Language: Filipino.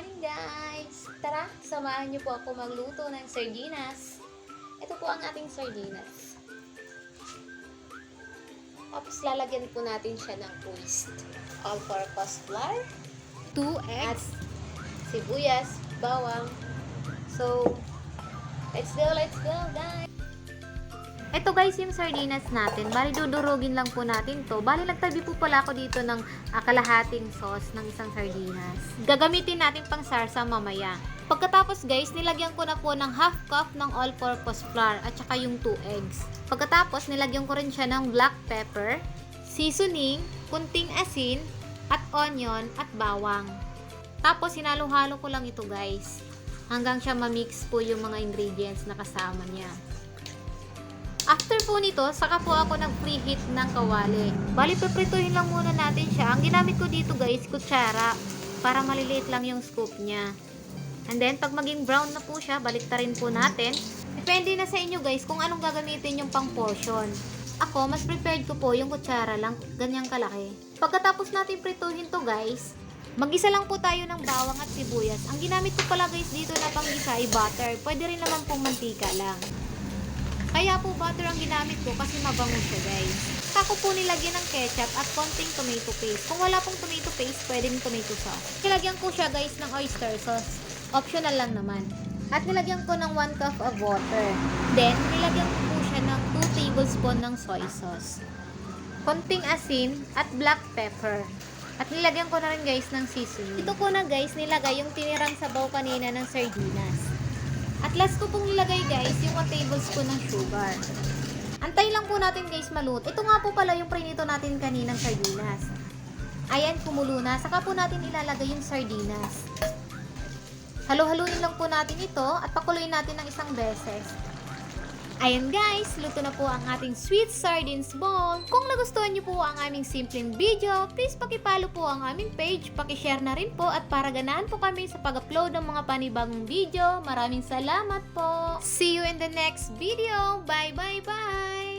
morning guys! Tara, samahan niyo po ako magluto ng sardinas. Ito po ang ating sardinas. Tapos lalagyan po natin siya ng twist. All-purpose flour, 2 eggs, sibuyas, bawang. So, let's go guys! Ito guys yung sardinas natin. Bali dudurugin lang po natin to. Bali nagtabi po pala ako dito ng kalahating sauce ng isang sardinas. Gagamitin natin pang sarsa mamaya. Pagkatapos guys, nilagyan ko na po ng half cup ng all-purpose flour at saka yung 2 eggs. Pagkatapos nilagyan ko rin siya ng black pepper, seasoning, kunting asin, at onion at bawang. Tapos hinalo-halo ko lang ito guys. Hanggang siya ma-mix po yung mga ingredients na kasama niya. After po nito, saka po ako nag-preheat ng kawali. Bali, piprituhin lang muna natin siya. Ang ginamit ko dito guys, kutsara, para maliliit lang yung scoop niya. And then, pag maging brown na po siya, baliktarin po natin. Depende na sa inyo guys kung anong gagamitin yung pang portion. Ako, mas prepared ko po yung kutsara lang, ganyang kalaki. Pagkatapos natin prituhin to guys, mag-isa lang po tayo ng bawang at sibuyas. Ang ginamit ko pala guys dito na pang-isa ay butter. Pwede rin naman pong mantika lang. Kaya po butter ang ginamit ko kasi mabango siya guys. Saka po nilagyan ng ketchup at konting tomato paste. Kung wala pong tomato paste, pwedeng tomato sauce. Nilagyan ko siya guys ng oyster sauce. Optional lang naman. At nilagyan ko ng 1 cup of water. Then, nilagyan ko po siya ng 2 tablespoon ng soy sauce. Konting asin at black pepper. At nilagyan ko na rin guys ng seasoning. Ito ko na guys nilagay yung tinirang sabaw kanina ng sardinas. At last ko pong nilagay guys, yung 1 tablespoon ng sugar. Antay lang po natin guys maluto. Ito nga po pala yung prinito natin kaninang sardinas. Ayan, kumulo na. Saka po natin ilalagay yung sardinas. Halo-haluin lang po natin ito at pakuluin natin ng isang beses. Ayan guys, luto na po ang ating sweet sardines ball. Kung nagustuhan niyo po ang aming simpleng video, please pakipollow po ang aming page, pakishare na rin po at para ganahan po kami sa pag-upload ng mga panibagong video. Maraming salamat po. See you in the next video. Bye bye bye!